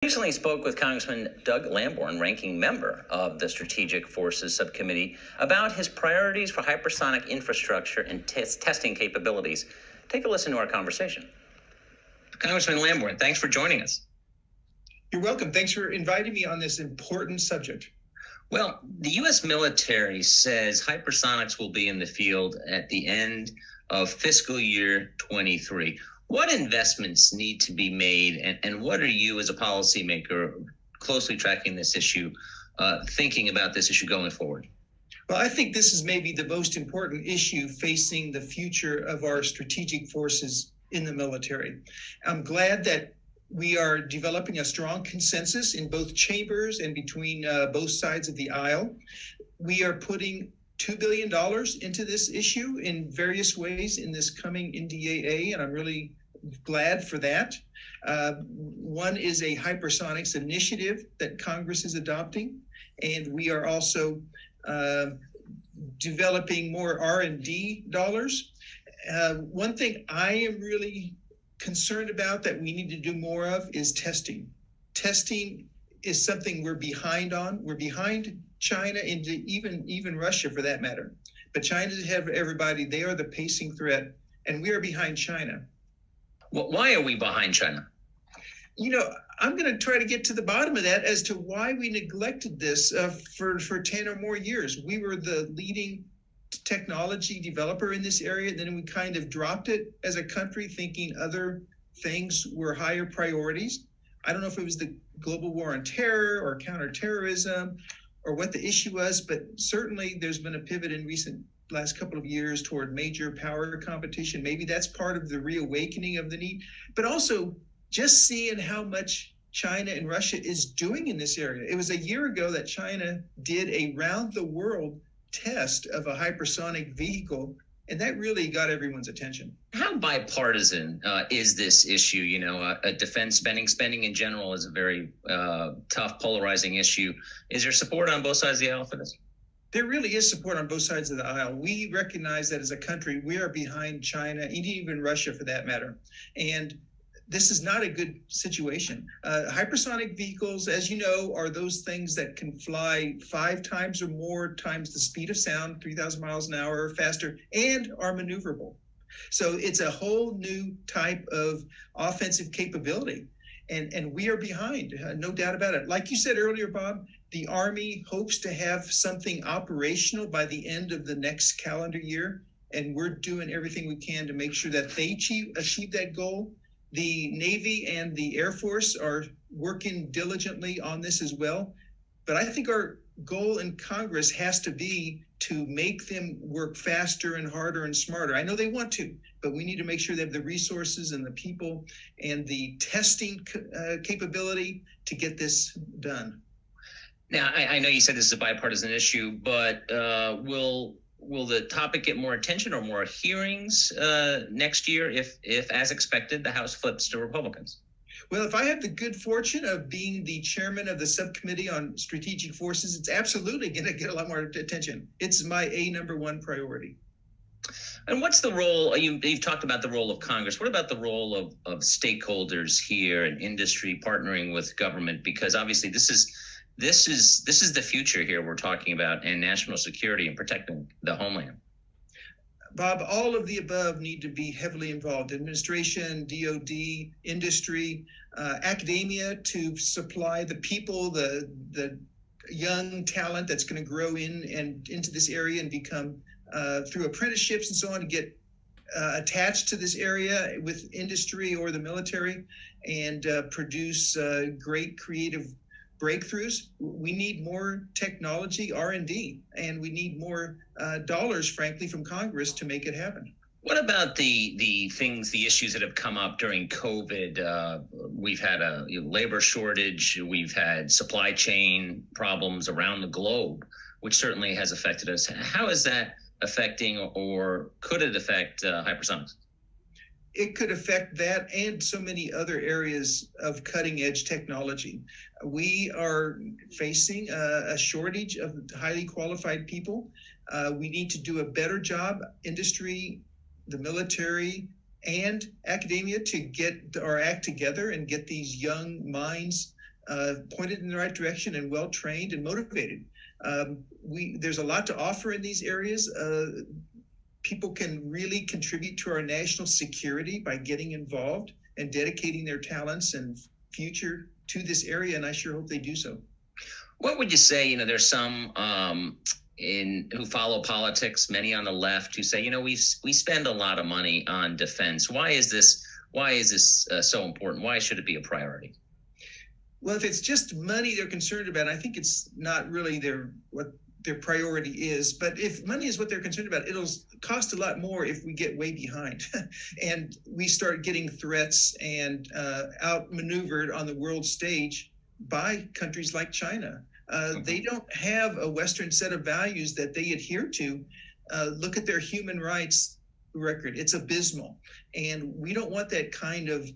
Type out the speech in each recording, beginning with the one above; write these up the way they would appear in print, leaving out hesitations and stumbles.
Recently spoke with Congressman Doug Lamborn, ranking member of the Strategic Forces Subcommittee, about his priorities for hypersonic infrastructure and testing capabilities. Take a listen to our conversation. Congressman Lamborn, thanks for joining us. You're welcome. Thanks for inviting me on this important subject. Well, the U.S. military says hypersonics will be in the field at the end of fiscal year 23. What investments need to be made, and what are you as a policymaker closely tracking this issue, thinking about this issue going forward? Well, I think this is maybe the most important issue facing the future of our strategic forces in the military. I'm glad that we are developing a strong consensus in both chambers and between both sides of the aisle. We are putting $2 billion into this issue in various ways in this coming NDAA, and I'm really glad for that. One is a hypersonics initiative that Congress is adopting, and we are also developing more R&D dollars. One thing I am really concerned about that we need to do more of is testing. Testing is something we're behind on. We're behind China and even Russia for that matter. But China have everybody. They are the pacing threat, and we are behind China. Well, why are we behind China? You know, I'm going to try to get to the bottom of that as to why we neglected this for 10 or more years. We were the leading technology developer in this area, and then we kind of dropped it as a country, thinking other things were higher priorities. I don't know if it was the global war on terror or counterterrorism or what the issue was, but certainly there's been a pivot in last couple of years toward major power competition. Maybe that's part of the reawakening of the need, but also just seeing how much China and Russia is doing in this area. It was a year ago that China did a round the world test of a hypersonic vehicle, and that really got everyone's attention. How bipartisan is this issue? You know, defense spending in general is a very tough, polarizing issue. Is there support on both sides of the aisle for this? There really is support on both sides of the aisle. We recognize that as a country, we are behind China, and even Russia for that matter. And this is not a good situation. Hypersonic vehicles, as you know, are those things that can fly 5 times or more times the speed of sound, 3,000 miles an hour or faster, and are maneuverable. So it's a whole new type of offensive capability. And we are behind, no doubt about it. Like you said earlier, Bob, the Army hopes to have something operational by the end of the next calendar year, and we're doing everything we can to make sure that they achieve that goal. The Navy and the Air Force are working diligently on this as well. But I think our goal in Congress has to be to make them work faster and harder and smarter. I know they want to, but we need to make sure they have the resources and the people and the testing capability to get this done. Now, I know you said this is a bipartisan issue, but will the topic get more attention or more hearings next year if, as expected, the House flips to Republicans? Well, if I have the good fortune of being the chairman of the Subcommittee on Strategic Forces, it's absolutely going to get a lot more attention. It's my number one priority. And what's the role, you've talked about the role of Congress. What about the role of stakeholders here and industry partnering with government? Because obviously this is the future here we're talking about, and national security and protecting the homeland. Bob, all of the above need to be heavily involved. Administration, DOD, industry, academia to supply the people, the young talent that's going to grow into this area and become, through apprenticeships and so on, to get attached to this area with industry or the military and produce great creative breakthroughs. We need more technology R&D, and we need more dollars, frankly, from Congress to make it happen. What about the issues that have come up during COVID? We've had a labor shortage. We've had supply chain problems around the globe, which certainly has affected us. How is that affecting, or could it affect hypersonics? It could affect that and so many other areas of cutting edge technology. We are facing a shortage of highly qualified people. We need to do a better job, industry, the military, and academia, to get our act together and get these young minds pointed in the right direction and well trained and motivated. There's a lot to offer in these areas. People can really contribute to our national security by getting involved and dedicating their talents and future to this area, and I sure hope they do so. What would you say? There's some who follow politics, many on the left, who say, we spend a lot of money on defense. Why is this so important? Why should it be a priority? Well, if it's just money they're concerned about, I think it's not really what their priority is. But if money is what they're concerned about, it'll cost a lot more if we get way behind and we start getting threats and outmaneuvered on the world stage by countries like China. They don't have a Western set of values that they adhere to. Look at their human rights record. It's abysmal. And we don't want that kind of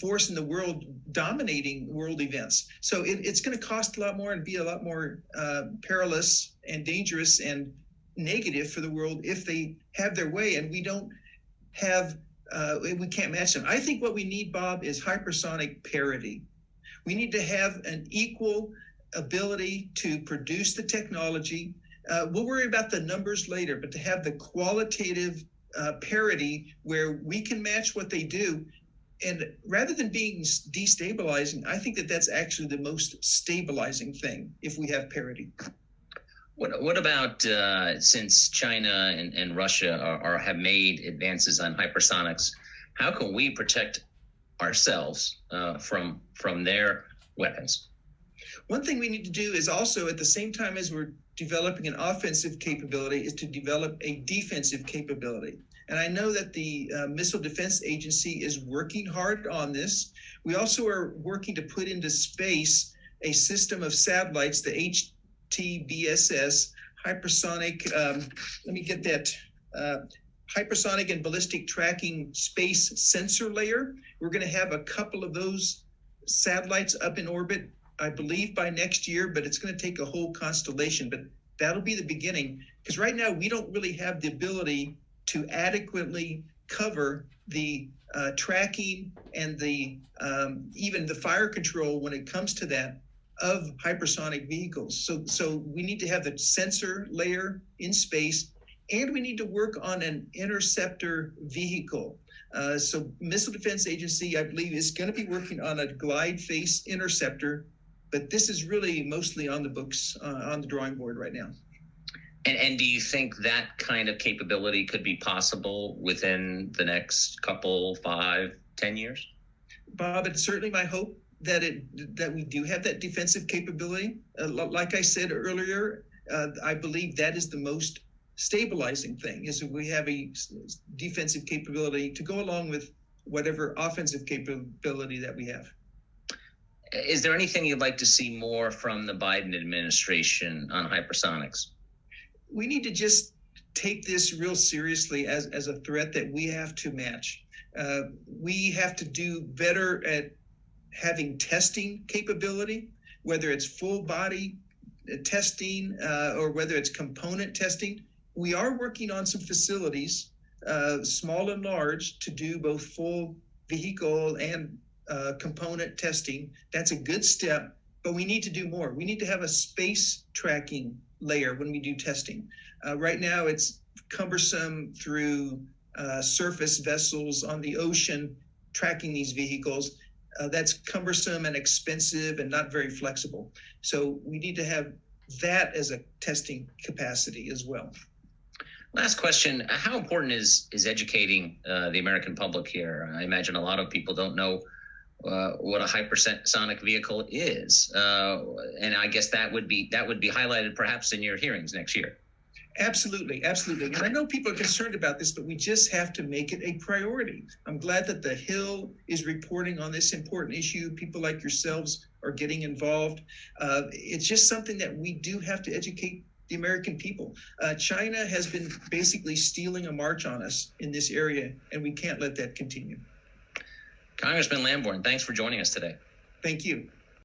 force in the world dominating world events. So it's going to cost a lot more and be a lot more perilous and dangerous and negative for the world if they have their way, and we don't have, we can't match them. I think what we need, Bob, is hypersonic parity. We need to have an equal ability to produce the technology. We'll worry about the numbers later, but to have the qualitative parity where we can match what they do. And rather than being destabilizing, I think that's actually the most stabilizing thing if we have parity. What about since China and Russia have made advances on hypersonics, how can we protect ourselves from their weapons? One thing we need to do is also, at the same time as we're developing an offensive capability, is to develop a defensive capability. And I know that the Missile Defense Agency is working hard on this. We also are working to put into space a system of satellites, the HTBSS, hypersonic, hypersonic and ballistic tracking space sensor layer. We're going to have a couple of those satellites up in orbit, I believe, by next year, but it's going to take a whole constellation. But that'll be the beginning, because right now we don't really have the ability to adequately cover the tracking and the even the fire control when it comes to that of hypersonic vehicles. So we need to have the sensor layer in space, and we need to work on an interceptor vehicle. So Missile Defense Agency, I believe, is going to be working on a glide face interceptor, but this is really mostly on the books, on the drawing board right now. And do you think that kind of capability could be possible within the next couple, 5, 10 years? Bob, it's certainly my hope that we do have that defensive capability. Like I said earlier, I believe that is the most stabilizing thing, is that we have a defensive capability to go along with whatever offensive capability that we have. Is there anything you'd like to see more from the Biden administration on hypersonics? We need to just take this real seriously as a threat that we have to match. We have to do better at having testing capability, whether it's full body testing or whether it's component testing. We are working on some facilities, small and large, to do both full vehicle and component testing. That's a good step, but we need to do more. We need to have a space tracking layer when we do testing. Right now, it's cumbersome through surface vessels on the ocean tracking these vehicles. That's cumbersome and expensive and not very flexible. So we need to have that as a testing capacity as well. Last question. How important is educating the American public here? I imagine a lot of people don't know what a hypersonic vehicle is. And I guess that would be highlighted perhaps in your hearings next year. Absolutely, absolutely. And I know people are concerned about this, but we just have to make it a priority. I'm glad that the Hill is reporting on this important issue. People like yourselves are getting involved. It's just something that we do have to educate the American people. China has been basically stealing a march on us in this area, and we can't let that continue. Congressman Lamborn, thanks for joining us today. Thank you.